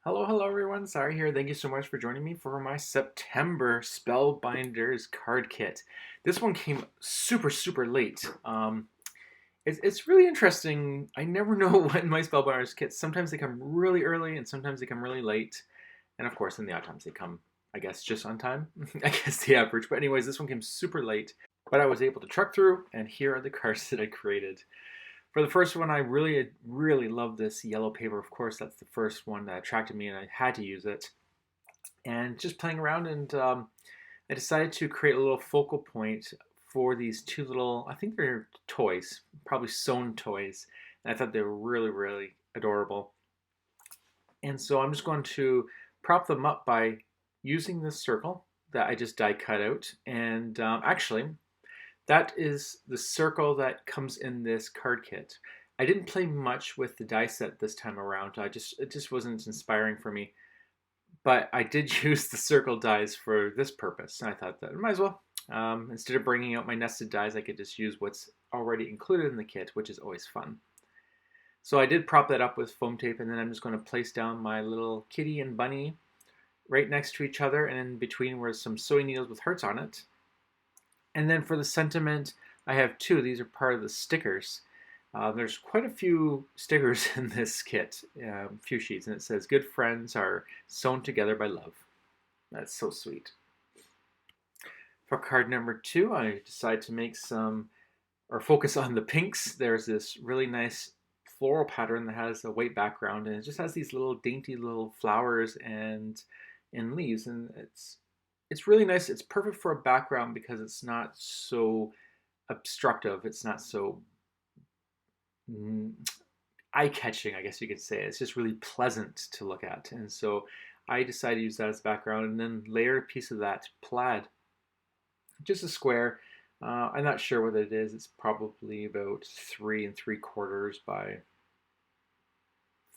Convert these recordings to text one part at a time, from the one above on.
Hello everyone. Sejr here. Thank you so much for joining me for my September Spellbinders card kit. This one came super late. It's really interesting. I never know when my Spellbinders kits. Sometimes they come really early and sometimes they come really late. And of course, in the odd times they come, I guess, just on time. I guess the average. But anyways, this one came super late. But I was able to truck through, and here are the cards that I created. For the first one, I really love this yellow paper. Of course, that's the first one that attracted me, and I had to use it. And just playing around, and I decided to create a little focal point for these two little, I think they're toys, probably sewn toys. And I thought they were really adorable. And so I'm just going to prop them up by using this circle that I just die cut out. And actually, that is the circle that comes in this card kit. I didn't play much with the die set this time around. It just wasn't inspiring for me. But I did use the circle dies for this purpose. And I thought that I might as well. Instead of bringing out my nested dies, I could just use what's already included in the kit, which is always fun. So I did prop that up with foam tape, and then I'm just going to place down my little kitty and bunny right next to each other, and in between were some sewing needles with hearts on it. And then for the sentiment, I have two. These are part of the stickers. There's quite a few stickers in this kit, a few sheets, and it says, "Good friends are sewn together by love." That's so sweet. For card number 2, I decided to make some, or focus on the pinks. There's this really nice floral pattern that has a white background, and it just has these little dainty little flowers and leaves, and it's really nice. It's perfect for a background because it's not so obstructive. It's not so eye-catching, I guess you could say. It's just really pleasant to look at. And so I decided to use that as background and then layer a piece of that plaid. Just a square. I'm not sure what it is. It's probably about 3 3/4 by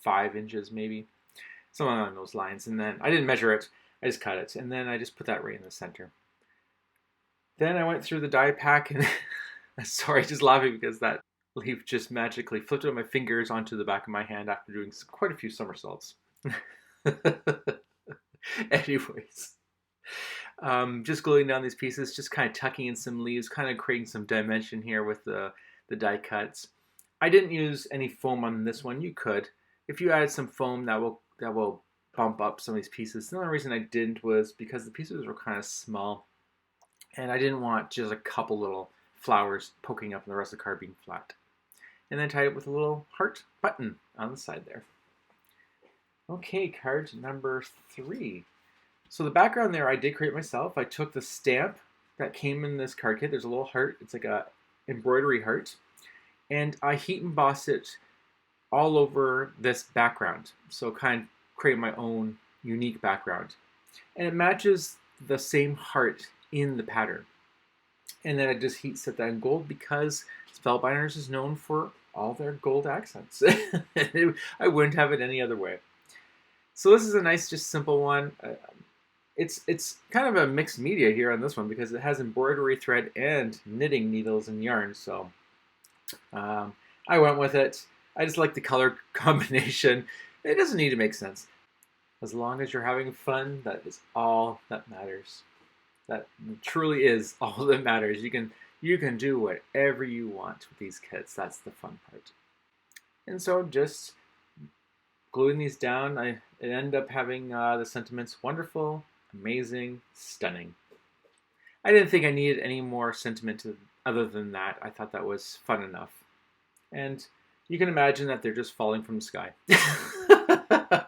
5 inches maybe. Something along those lines. And then I didn't measure it. I just cut it. And then I just put that right in the center. Then I went through the die pack and sorry, just laughing because that leaf just magically flipped out of my fingers onto the back of my hand after doing quite a few somersaults. Anyways, just gluing down these pieces, just kind of tucking in some leaves, kind of creating some dimension here with the die cuts. I didn't use any foam on this one. You could. If you added some foam, that will bump up some of these pieces. The only reason I didn't was because the pieces were kind of small, and I didn't want just a couple little flowers poking up and the rest of the card being flat. And then tied it with a little heart button on the side there. Okay, card number 3. So the background there I did create myself. I took the stamp that came in this card kit. There's a little heart. It's like a embroidery heart. And I heat embossed it all over this background. So kind of create my own unique background. And it matches the same heart in the pattern. And then I just heat set that in gold because Spellbinders is known for all their gold accents. I wouldn't have it any other way. So this is a nice, just simple one. It's kind of a mixed media here on this one because it has embroidery thread and knitting needles and yarn. So I went with it. I just like the color combination. It doesn't need to make sense. As long as you're having fun, that is all that matters. That truly is all that matters. You can do whatever you want with these kits. That's the fun part. And so just gluing these down, it ended up having the sentiments wonderful, amazing, stunning. I didn't think I needed any more sentiment other than that. I thought that was fun enough. And you can imagine that they're just falling from the sky.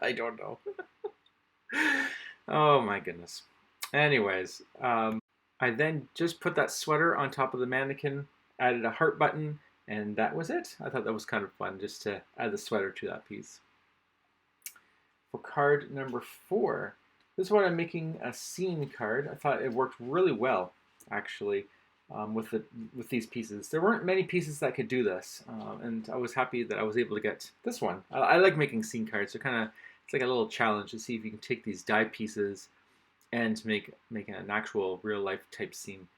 I don't know. Oh my goodness. Anyways, I then just put that sweater on top of the mannequin, added a heart button, and that was it. I thought that was kind of fun just to add the sweater to that piece. For card number 4, this one I'm making a scene card. I thought it worked really well, actually, with these pieces. There weren't many pieces that could do this, and I was happy that I was able to get this one. I like making scene cards. It's like a little challenge to see if you can take these die pieces and make an actual real life type scene.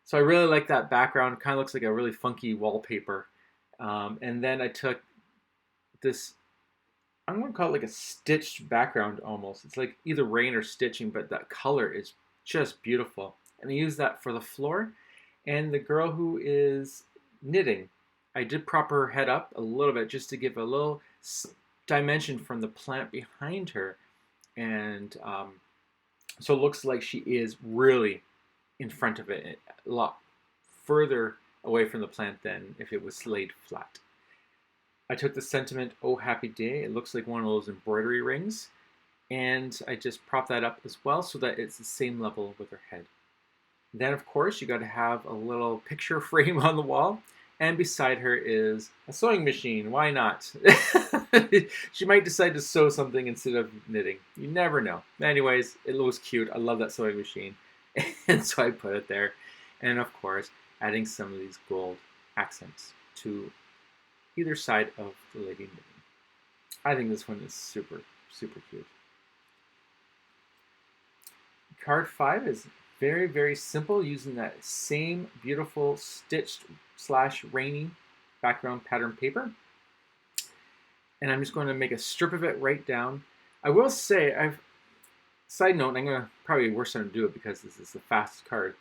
So I really like that background. It kind of looks like a really funky wallpaper. And then I took this I'm going to call it like a stitched background almost. It's like either rain or stitching, but that color is just beautiful. And I use that for the floor. And the girl who is knitting, I did prop her head up a little bit just to give a little dimension from the plant behind her. And so it looks like she is really in front of it, a lot further away from the plant than if it was laid flat. I took the sentiment, "Oh Happy Day." It looks like one of those embroidery rings. And I just prop that up as well so that it's the same level with her head. Then, of course, you got to have a little picture frame on the wall. And beside her is a sewing machine. Why not? She might decide to sew something instead of knitting. You never know. Anyways, it was cute. I love that sewing machine. And so I put it there. And of course, adding some of these gold accents to either side of the lady knitting. I think this one is super, super cute. Card 5 is very, very simple, using that same beautiful stitched / rainy background pattern paper. And I'm just going to make a strip of it right down. I will say, side note, I'm going to probably worse time to do it because this is the fast card.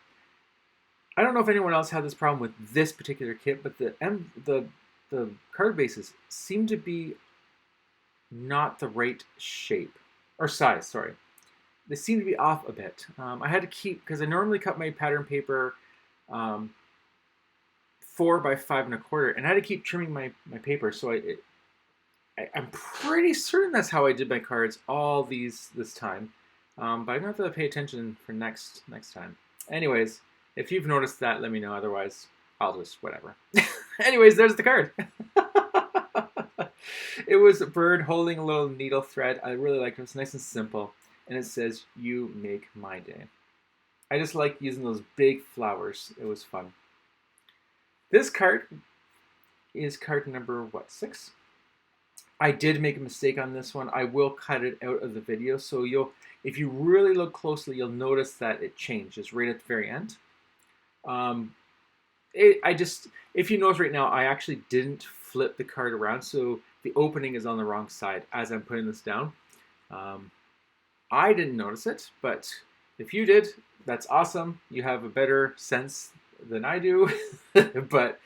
I don't know if anyone else had this problem with this particular kit, but the card bases seem to be not the right shape or size, sorry. They seem to be off a bit. I had to keep, because I normally cut my pattern paper 4 by 5 1/4, and I had to keep trimming my paper. So I'm pretty certain that's how I did my cards all this time. But I'm gonna have to pay attention for next time. Anyways, if you've noticed that, let me know. Otherwise, I'll just whatever. Anyways, there's the card. It was a bird holding a little needle thread. I really like it. It's nice and simple. And it says, "You make my day." I just like using those big flowers. It was fun. This card is card number, 6? I did make a mistake on this one. I will cut it out of the video. So if you really look closely, you'll notice that it changes right at the very end. If you notice right now, I actually didn't flip the card around. So the opening is on the wrong side as I'm putting this down. I didn't notice it, but if you did, that's awesome. You have a better sense than I do. But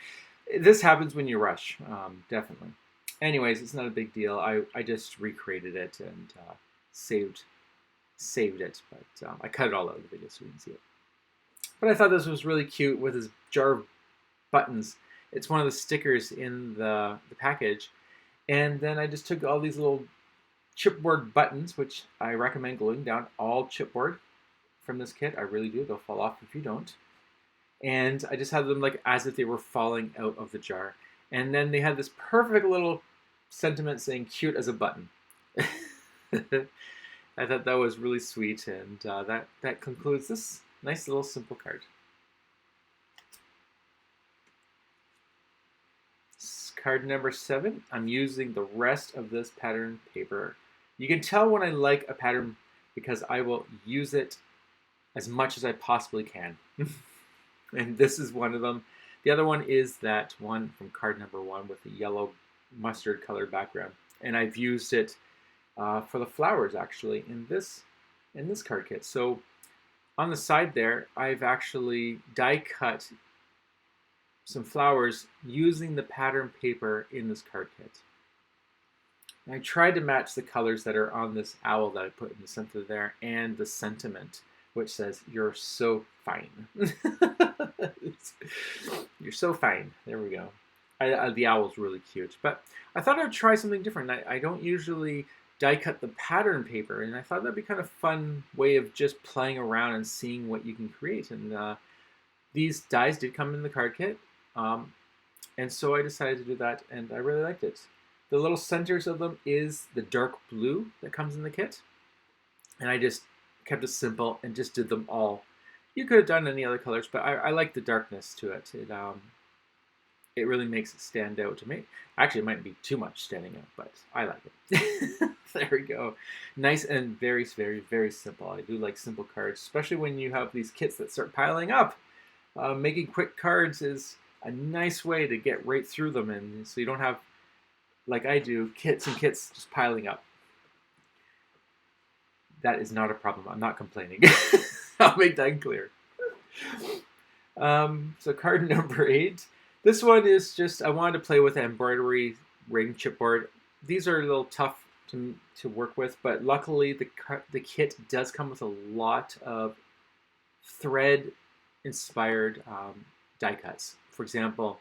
this happens when you rush, definitely. Anyways, it's not a big deal. I just recreated it and saved it, but I cut it all out of the video so you can see it. But I thought this was really cute with this jar of buttons. It's one of the stickers in the package. And then I just took all these little chipboard buttons, which I recommend gluing down all chipboard from this kit. I really do. They'll fall off if you don't. And I just had them like as if they were falling out of the jar. And then they had this perfect little sentiment saying "cute as a button." I thought that was really sweet, and that concludes this nice little simple card. Card number 7. I'm using the rest of this pattern paper. You can tell when I like a pattern because I will use it as much as I possibly can. And this is one of them. The other one is that one from card number 1 with the yellow mustard colored background. And I've used it for the flowers actually in this card kit. So on the side there, I've actually die cut some flowers using the pattern paper in this card kit. And I tried to match the colors that are on this owl that I put in the center there and the sentiment, which says, "You're so fine." You're so fine. There we go. The owl's really cute. But I thought I'd try something different. I don't usually die cut the pattern paper, and I thought that'd be kind of a fun way of just playing around and seeing what you can create. And these dies did come in the card kit. And so I decided to do that, and I really liked it. The little centers of them is the dark blue that comes in the kit. And I just kept it simple and just did them all. You could have done any other colors, but I like the darkness to it. It really makes it stand out to me. Actually, it might be too much standing out, but I like it. There we go. Nice and very, very, very simple. I do like simple cards, especially when you have these kits that start piling up. Making quick cards is a nice way to get right through them, and so you don't have like I do, kits and kits just piling up. That is not a problem. I'm not complaining. I'll make that clear. So card number 8. This one is just, I wanted to play with embroidery ring chipboard. These are a little tough to work with, but luckily the kit does come with a lot of thread inspired die cuts. For example,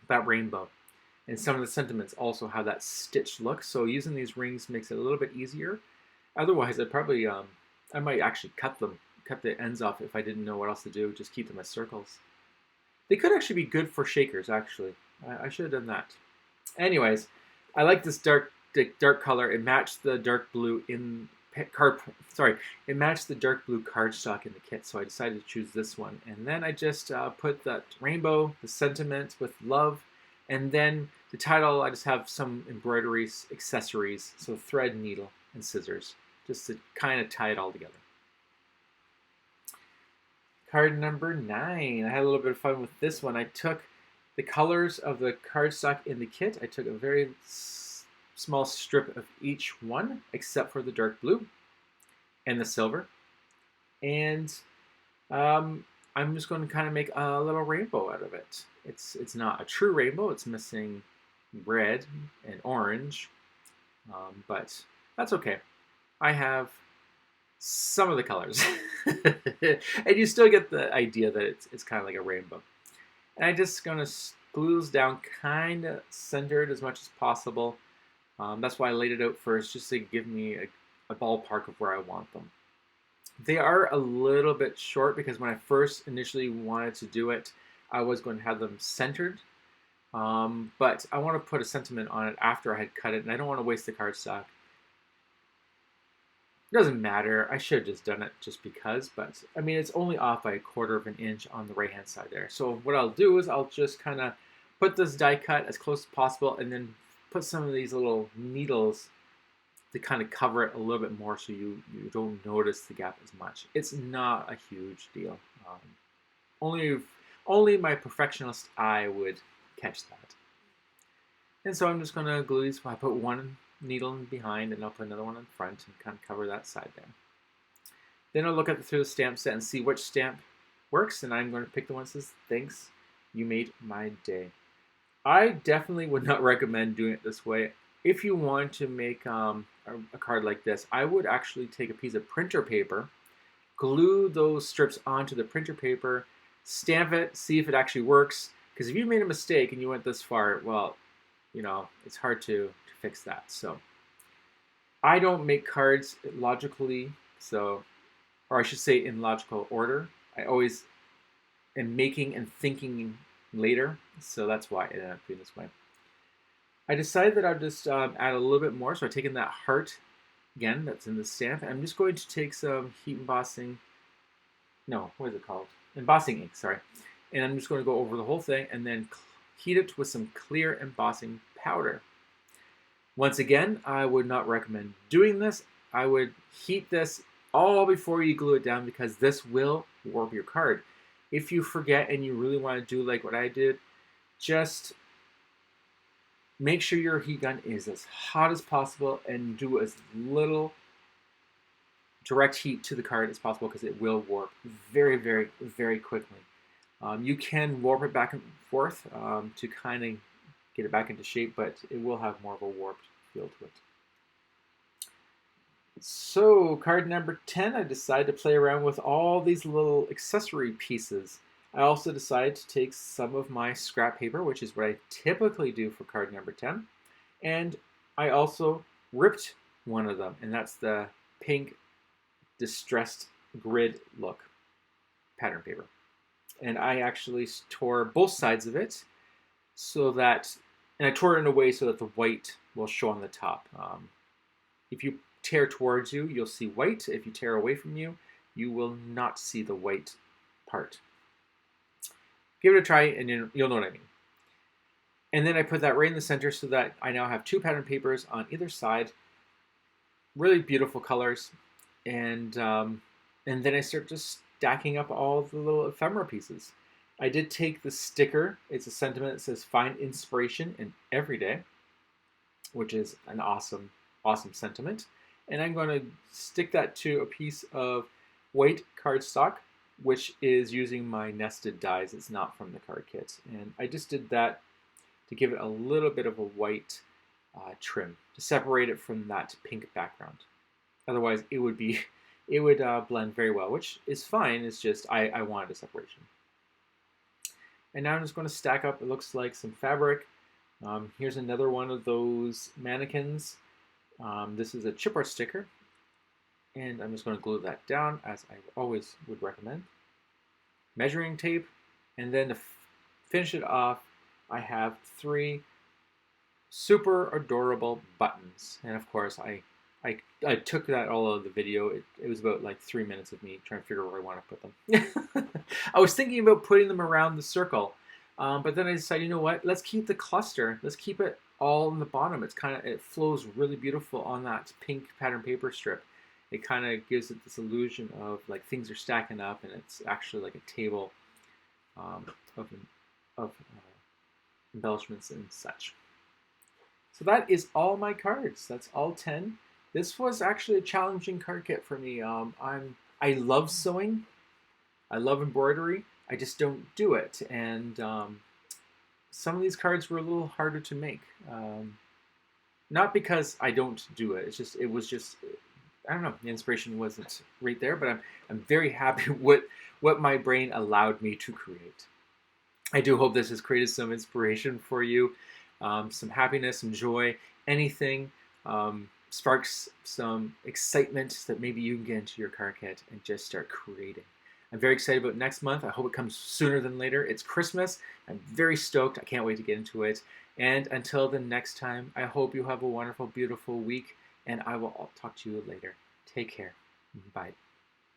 that rainbow. And some of the sentiments also have that stitched look. So using these rings makes it a little bit easier. Otherwise, I'd probably, I might actually cut the ends off if I didn't know what else to do. Just keep them as circles. They could actually be good for shakers, actually. I should have done that. Anyways, I like this dark color. It matched the dark blue in it matched the dark blue cardstock in the kit, so I decided to choose this one. And then I just put that rainbow, the sentiment with love, and then the title, I just have some embroideries, accessories, so thread, needle, and scissors, just to kind of tie it all together. Card number 9. I had a little bit of fun with this one. I took the colors of the cardstock in the kit. I took a very small strip of each one, except for the dark blue and the silver. And I'm just going to kind of make a little rainbow out of it. It's not a true rainbow. It's missing red and orange, but that's okay. I have some of the colors. And you still get the idea that it's kind of like a rainbow. And I'm just going to glue this down kind of centered as much as possible. That's why I laid it out first, just to give me a ballpark of where I want them. They are a little bit short because when I first initially wanted to do it, I was going to have them centered. But I want to put a sentiment on it after I had cut it, and I don't want to waste the cardstock. It doesn't matter. I should have just done it just because, but I mean, it's only off by 1/4 of an inch on the right-hand side there. So what I'll do is I'll just kind of put this die cut as close as possible and then put some of these little needles to kind of cover it a little bit more so you don't notice the gap as much. It's not a huge deal. Only my perfectionist eye would catch that. And so I'm just going to glue these. I put one needle in behind and I'll put another one in front and kind of cover that side there. Then I'll look through the stamp set and see which stamp works, and I'm going to pick the one that says, "Thanks, you made my day." I definitely would not recommend doing it this way. If you want to make a card like this, I would actually take a piece of printer paper, glue those strips onto the printer paper, stamp it, see if it actually works. Because if you made a mistake and you went this far, well, you know, it's hard to fix that. So I don't make cards logically, or I should say in logical order. I always am making and thinking later, so that's why it ended up being this way. I decided that I'll just add a little bit more, so I've taken that heart again that's in the stamp, and I'm just going to take some heat embossing, embossing ink, sorry, and I'm just going to go over the whole thing and then heat it with some clear embossing powder. Once again, I would not recommend doing this. I would heat this all before you glue it down because this will warp your card. If you forget and you really want to do like what I did, just make sure your heat gun is as hot as possible and do as little direct heat to the card as possible because it will warp very, very, very quickly. You can warp it back and forth to kind of get it back into shape, but it will have more of a warped feel to it. So card number 10, I decided to play around with all these little accessory pieces. I also decided to take some of my scrap paper, which is what I typically do for card number 10, and I also ripped one of them, and that's the pink distressed grid look pattern paper. And I actually tore both sides of it and I tore it in a way so that the white will show on the top. If you tear towards you, you'll see white. If you tear away from you, you will not see the white part. Give it a try and you'll know what I mean. And then I put that right in the center so that I now have 2 pattern papers on either side. Really beautiful colors. And then I start just stacking up all the little ephemera pieces. I did take the sticker. It's a sentiment that says "Find inspiration in every day." which is an awesome, awesome sentiment. And I'm going to stick that to a piece of white cardstock, which is using my nested dies. It's not from the card kit. And I just did that to give it a little bit of a white trim to separate it from that pink background. Otherwise, it would blend very well, which is fine. It's just I wanted a separation. And now I'm just going to stack up, it looks like, some fabric. Here's another one of those mannequins. This is a chip art sticker. And I'm just going to glue that down, as I always would recommend. Measuring tape. And then to finish it off, I have 3 super adorable buttons. And of course, I took that all out of the video. It was about like 3 minutes of me trying to figure out where I want to put them. I was thinking about putting them around the circle, but then I decided, you know what? Let's keep the cluster. Let's keep it all in the bottom. It flows really beautiful on that pink pattern paper strip. It kind of gives it this illusion of like things are stacking up, and it's actually like a table of embellishments and such. So that is all my cards. That's all 10. This was actually a challenging card kit for me. I love sewing. I love embroidery. I just don't do it. And some of these cards were a little harder to make. Not because I don't do it. It was just, I don't know, the inspiration wasn't right there, but I'm very happy with what my brain allowed me to create. I do hope this has created some inspiration for you, some happiness, some joy, anything. Sparks some excitement that maybe you can get into your card kit and just start creating. I'm very excited about next month. I hope it comes sooner than later. It's Christmas. I'm very stoked. I can't wait to get into it. And until the next time, I hope you have a wonderful, beautiful week, and I will talk to you later. Take care. Bye.